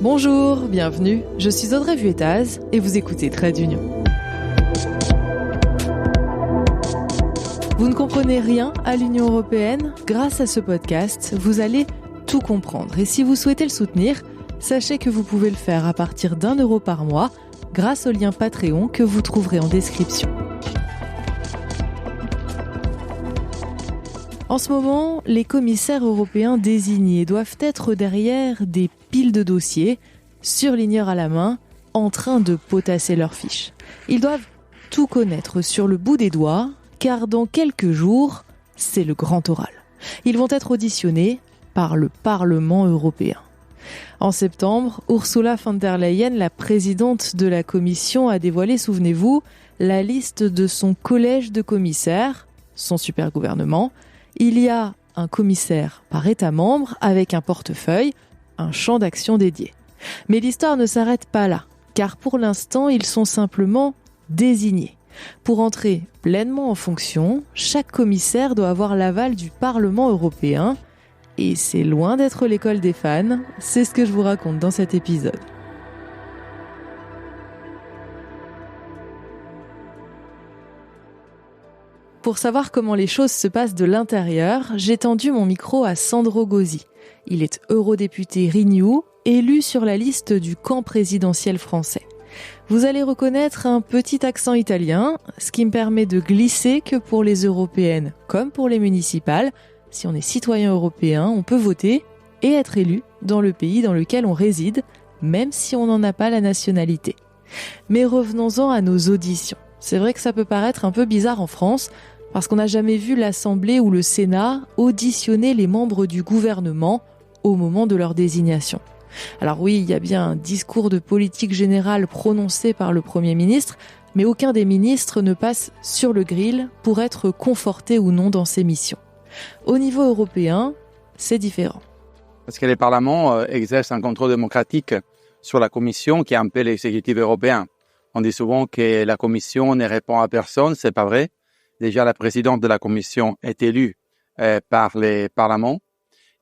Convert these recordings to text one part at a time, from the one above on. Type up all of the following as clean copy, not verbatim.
Bonjour, bienvenue, je suis Audrey Vuettaz et vous écoutez Trait d'Union. Vous ne comprenez rien à l'Union européenne ? Grâce à ce podcast, vous allez tout comprendre. Et si vous souhaitez le soutenir, sachez que vous pouvez le faire à partir d'€1 par mois grâce au lien Patreon que vous trouverez en description. En ce moment, les commissaires européens désignés doivent être derrière des piles de dossiers, surligneurs à la main, en train de potasser leurs fiches. Ils doivent tout connaître sur le bout des doigts, car dans quelques jours, c'est le grand oral. Ils vont être auditionnés par le Parlement européen. En septembre, Ursula von der Leyen, la présidente de la Commission, a dévoilé, souvenez-vous, la liste de son collège de commissaires, son super gouvernement. Il y a un commissaire par État membre avec un portefeuille, un champ d'action dédié. Mais l'histoire ne s'arrête pas là, car pour l'instant, ils sont simplement désignés. Pour entrer pleinement en fonction, chaque commissaire doit avoir l'aval du Parlement européen. Et c'est loin d'être l'école des fans, c'est ce que je vous raconte dans cet épisode. Pour savoir comment les choses se passent de l'intérieur, j'ai tendu mon micro à Sandro Gozi. Il est eurodéputé Renew, élu sur la liste du camp présidentiel français. Vous allez reconnaître un petit accent italien, ce qui me permet de glisser que pour les européennes comme pour les municipales, si on est citoyen européen, on peut voter et être élu dans le pays dans lequel on réside, même si on n'en a pas la nationalité. Mais revenons-en à nos auditions. C'est vrai que ça peut paraître un peu bizarre en France, parce qu'on n'a jamais vu l'Assemblée ou le Sénat auditionner les membres du gouvernement au moment de leur désignation. Alors oui, il y a bien un discours de politique générale prononcé par le Premier ministre, mais aucun des ministres ne passe sur le grill pour être conforté ou non dans ses missions. Au niveau européen, c'est différent. Parce que le Parlement exerce un contrôle démocratique sur la Commission qui est un peu l'exécutif européen. On dit souvent que la Commission ne répond à personne, c'est pas vrai. Déjà, la présidente de la Commission est élue par le Parlement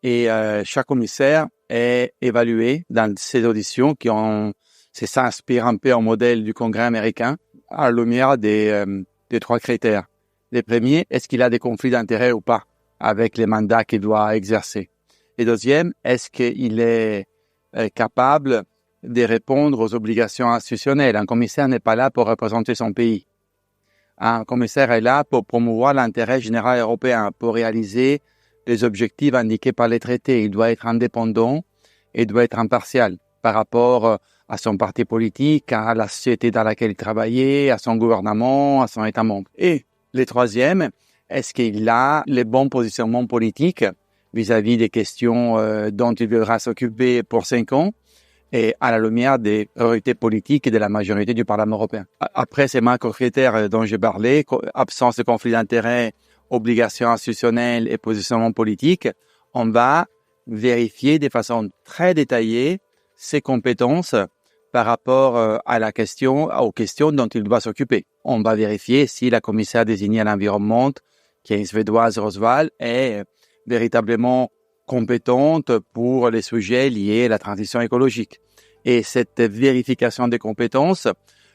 et chaque commissaire est évalué dans ces auditions ça s'inspire un peu au modèle du Congrès américain à la lumière des 3 critères. Le premier, est-ce qu'il a des conflits d'intérêts ou pas avec les mandats qu'il doit exercer? Et deuxième, est-ce qu'il est capable de répondre aux obligations institutionnelles? Un commissaire n'est pas là pour représenter son pays. Un commissaire est là pour promouvoir l'intérêt général européen, pour réaliser les objectifs indiqués par les traités. Il doit être indépendant et doit être impartial par rapport à son parti politique, à la société dans laquelle il travaillait, à son gouvernement, à son État membre. Et le troisième, est-ce qu'il a les bons positionnements politiques vis-à-vis des questions dont il devra s'occuper pour 5 ans et à la lumière des priorités politiques et de la majorité du Parlement européen. Après ces macro-critères dont j'ai parlé, absence de conflit d'intérêts, obligations institutionnelles et positionnement politique, on va vérifier de façon très détaillée ses compétences par rapport aux questions dont il doit s'occuper. On va vérifier si la commissaire désignée à l'environnement, qui est une Suédoise Rosvall, est véritablement compétente pour les sujets liés à la transition écologique. Et cette vérification des compétences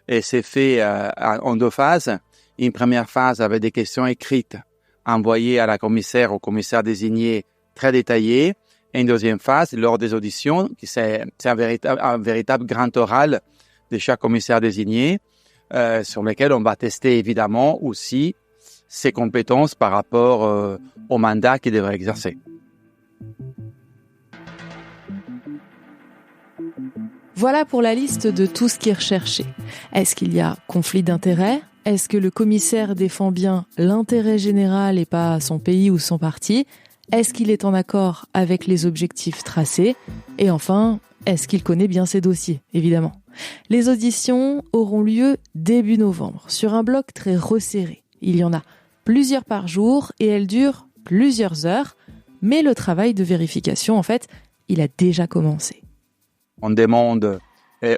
s'est fait en 2 phases. Une première phase avec des questions écrites envoyées à la commissaire ou commissaire désigné très détaillées. Et une deuxième phase, lors des auditions, c'est un véritable grand oral de chaque commissaire désigné, sur lequel on va tester évidemment aussi ses compétences par rapport au mandat qu'il devrait exercer. Voilà pour la liste de tout ce qui est recherché. Est-ce qu'il y a conflit d'intérêts ? Est-ce que le commissaire défend bien l'intérêt général et pas son pays ou son parti ? Est-ce qu'il est en accord avec les objectifs tracés ? Et enfin, est-ce qu'il connaît bien ses dossiers, évidemment ? Les auditions auront lieu début novembre, sur un bloc très resserré. Il y en a plusieurs par jour et elles durent plusieurs heures. Mais le travail de vérification, en fait, il a déjà commencé. On demande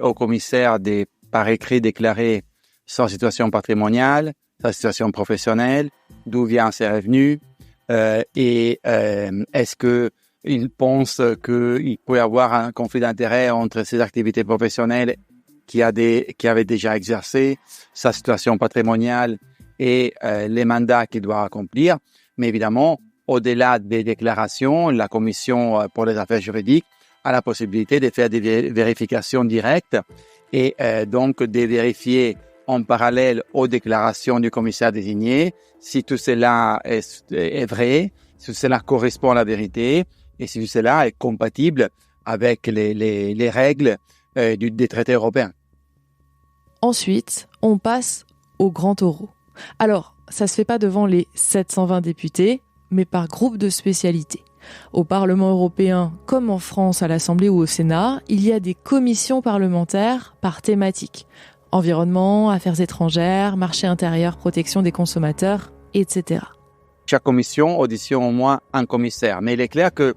au commissaire de, par écrit, déclarer sa situation patrimoniale, sa situation professionnelle, d'où viennent ses revenus, et est-ce que il pense qu'il peut y avoir un conflit d'intérêts entre ses activités professionnelles qui avait déjà exercé, sa situation patrimoniale et les mandats qu'il doit accomplir. Mais évidemment, au-delà des déclarations, la Commission pour les affaires juridiques a la possibilité de faire des vérifications directes et donc de vérifier en parallèle aux déclarations du commissaire désigné si tout cela est vrai, si cela correspond à la vérité et si tout cela est compatible avec les règles des traités européens. Ensuite, on passe au grand taureau. Alors, ça se fait pas devant les 720 députés, mais par groupe de spécialité. Au Parlement européen, comme en France à l'Assemblée ou au Sénat, il y a des commissions parlementaires par thématique. Environnement, affaires étrangères, marché intérieur, protection des consommateurs, etc. Chaque commission auditionne au moins un commissaire. Mais il est clair que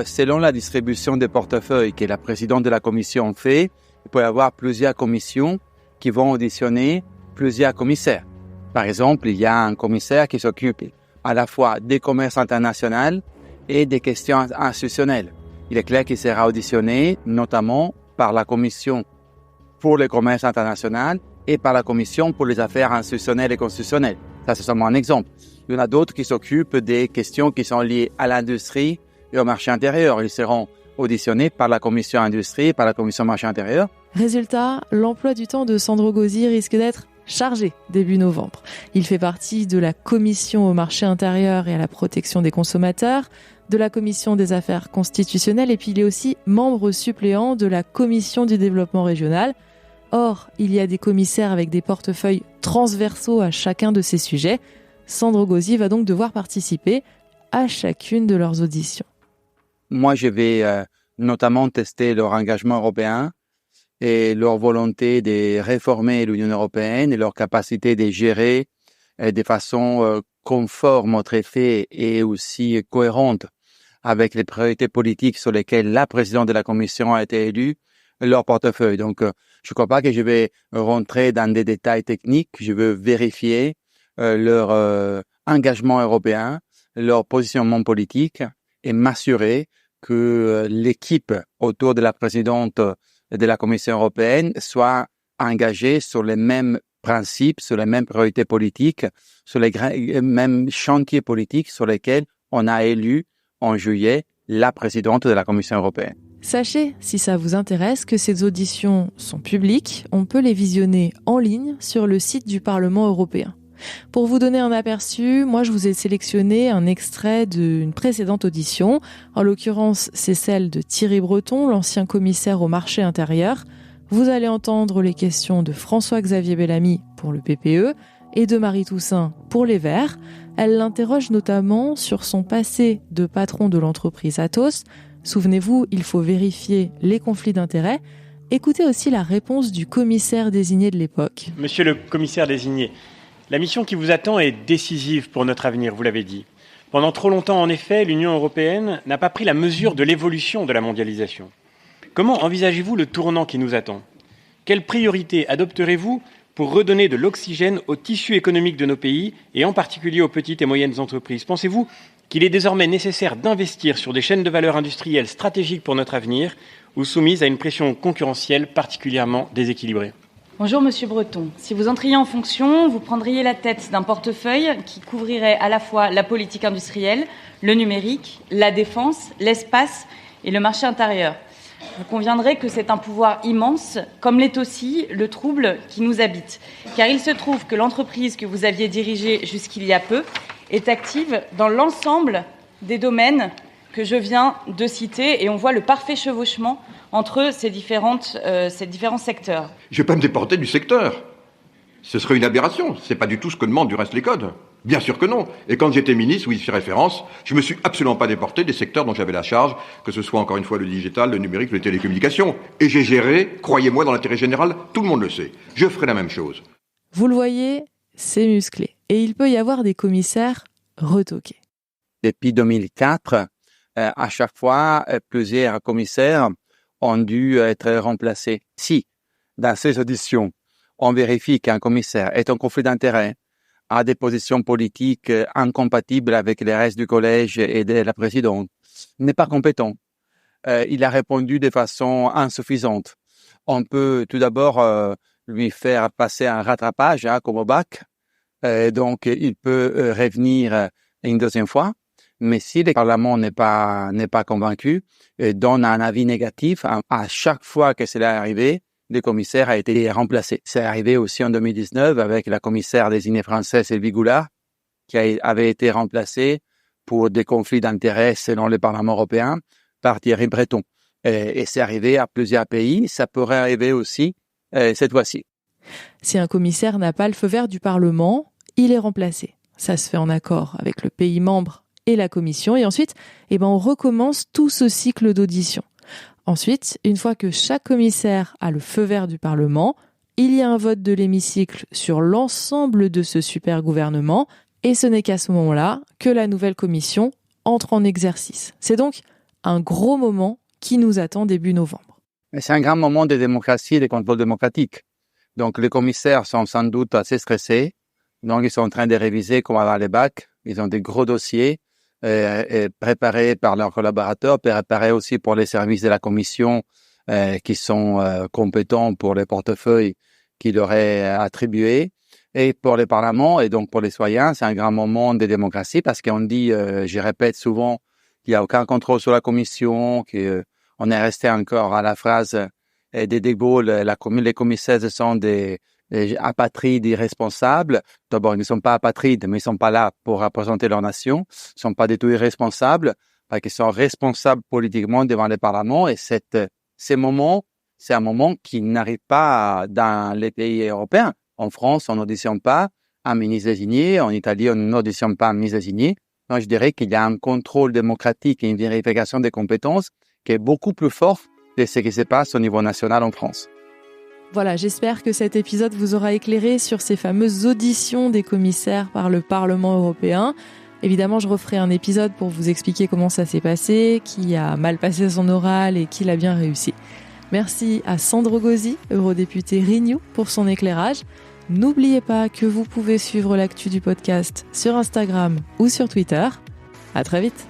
selon la distribution des portefeuilles que la présidente de la commission fait, il peut y avoir plusieurs commissions qui vont auditionner plusieurs commissaires. Par exemple, il y a un commissaire qui s'occupe à la fois des commerces internationaux et des questions institutionnelles. Il est clair qu'il sera auditionné notamment par la commission pour le commerce international et par la commission pour les affaires institutionnelles et constitutionnelles. Ça, c'est seulement un exemple. Il y en a d'autres qui s'occupent des questions qui sont liées à l'industrie et au marché intérieur. Ils seront auditionnés par la commission industrie et par la commission marché intérieur. Résultat, l'emploi du temps de Sandro Gozi risque d'être chargé début novembre. Il fait partie de la commission au marché intérieur et à la protection des consommateurs, de la commission des affaires constitutionnelles et puis il est aussi membre suppléant de la commission du développement régional. Or, il y a des commissaires avec des portefeuilles transversaux à chacun de ces sujets. Sandro Gozi va donc devoir participer à chacune de leurs auditions. Moi, je vais notamment tester leur engagement européen et leur volonté de réformer l'Union européenne et leur capacité de gérer de façon conforme aux traités et aussi cohérente avec les priorités politiques sur lesquelles la présidente de la Commission a été élue, leur portefeuille. Donc, je ne crois pas que je vais rentrer dans des détails techniques. Je veux vérifier leur engagement européen, leur positionnement politique et m'assurer que l'équipe autour de la présidente de la Commission européenne soit engagée sur les mêmes principes, sur les mêmes priorités politiques, sur les mêmes chantiers politiques sur lesquels on a élu en juillet la présidente de la Commission européenne. Sachez, si ça vous intéresse, que ces auditions sont publiques. On peut les visionner en ligne sur le site du Parlement européen. Pour vous donner un aperçu, moi je vous ai sélectionné un extrait d'une précédente audition. En l'occurrence, c'est celle de Thierry Breton, l'ancien commissaire au marché intérieur. Vous allez entendre les questions de François-Xavier Bellamy pour le PPE et de Marie Toussaint pour les Verts. Elle l'interroge notamment sur son passé de patron de l'entreprise Atos. Souvenez-vous, il faut vérifier les conflits d'intérêts. Écoutez aussi la réponse du commissaire désigné de l'époque. Monsieur le commissaire désigné, la mission qui vous attend est décisive pour notre avenir, vous l'avez dit. Pendant trop longtemps, en effet, l'Union européenne n'a pas pris la mesure de l'évolution de la mondialisation. Comment envisagez-vous le tournant qui nous attend ? Quelles priorités adopterez-vous pour redonner de l'oxygène au tissu économique de nos pays et en particulier aux petites et moyennes entreprises ? Pensez-vous qu'il est désormais nécessaire d'investir sur des chaînes de valeur industrielles stratégiques pour notre avenir ou soumises à une pression concurrentielle particulièrement déséquilibrée ? Bonjour Monsieur Breton. Si vous entriez en fonction, vous prendriez la tête d'un portefeuille qui couvrirait à la fois la politique industrielle, le numérique, la défense, l'espace et le marché intérieur. Vous conviendrez que c'est un pouvoir immense, comme l'est aussi le trouble qui nous habite. Car il se trouve que l'entreprise que vous aviez dirigée jusqu'il y a peu est active dans l'ensemble des domaines que je viens de citer et on voit le parfait chevauchement entre ces différents secteurs. Je ne vais pas me déporter du secteur. Ce serait une aberration. Ce n'est pas du tout ce que demandent du reste les codes. Bien sûr que non. Et quand j'étais ministre, où il fait référence, je ne me suis absolument pas déporté des secteurs dont j'avais la charge, que ce soit encore une fois le digital, le numérique, les télécommunications. Et j'ai géré, croyez-moi, dans l'intérêt général, tout le monde le sait. Je ferai la même chose. Vous le voyez, c'est musclé. Et il peut y avoir des commissaires retoqués. Depuis 2004, à chaque fois, plusieurs commissaires ont dû être remplacés. Si, dans ces auditions, on vérifie qu'un commissaire est en conflit d'intérêts, a des positions politiques incompatibles avec le reste du collège et de la présidente, n'est pas compétent. Il a répondu de façon insuffisante. On peut tout d'abord lui faire passer un rattrapage comme au bac. Donc, il peut revenir une deuxième fois. Mais si le Parlement n'est pas convaincu, donne un avis négatif, à chaque fois que cela est arrivé, le commissaire a été remplacé. C'est arrivé aussi en 2019 avec la commissaire désignée française Sylvie Goulard, qui avait été remplacée pour des conflits d'intérêts selon le Parlement européen par Thierry Breton. Et c'est arrivé à plusieurs pays. Ça pourrait arriver aussi cette fois-ci. Si un commissaire n'a pas le feu vert du Parlement, il est remplacé. Ça se fait en accord avec le pays membre et la commission. Et ensuite, on recommence tout ce cycle d'audition. Ensuite, une fois que chaque commissaire a le feu vert du Parlement, il y a un vote de l'hémicycle sur l'ensemble de ce super gouvernement. Et ce n'est qu'à ce moment-là que la nouvelle commission entre en exercice. C'est donc un gros moment qui nous attend début novembre. C'est un grand moment de démocratie et de contrôle démocratique. Donc, les commissaires sont sans doute assez stressés. Donc, ils sont en train de réviser comme avant les bacs. Ils ont des gros dossiers préparés par leurs collaborateurs, préparés aussi pour les services de la commission qui sont compétents pour les portefeuilles qu'ils leur est attribués. Et pour le Parlement et donc pour les citoyens, c'est un grand moment de démocratie parce qu'on dit, je répète souvent, qu'il n'y a aucun contrôle sur la commission, qu'on est resté encore à la phrase de Gaulle, les commissaires sont des apatrides irresponsables. D'abord, ils ne sont pas apatrides, mais ils ne sont pas là pour représenter leur nation. Ils ne sont pas du tout irresponsables parce qu'ils sont responsables politiquement devant le Parlement. Et ces moments, c'est un moment qui n'arrive pas dans les pays européens. En France, on n'auditionne pas un ministre désigné. En Italie, on n'auditionne pas un ministre désigné. Donc, je dirais qu'il y a un contrôle démocratique et une vérification des compétences qui est beaucoup plus fort de ce qui se passe au niveau national en France. Voilà, j'espère que cet épisode vous aura éclairé sur ces fameuses auditions des commissaires par le Parlement européen. Évidemment, je referai un épisode pour vous expliquer comment ça s'est passé, qui a mal passé son oral et qui l'a bien réussi. Merci à Sandro Gozzi, eurodéputé Renew, pour son éclairage. N'oubliez pas que vous pouvez suivre l'actu du podcast sur Instagram ou sur Twitter. À très vite.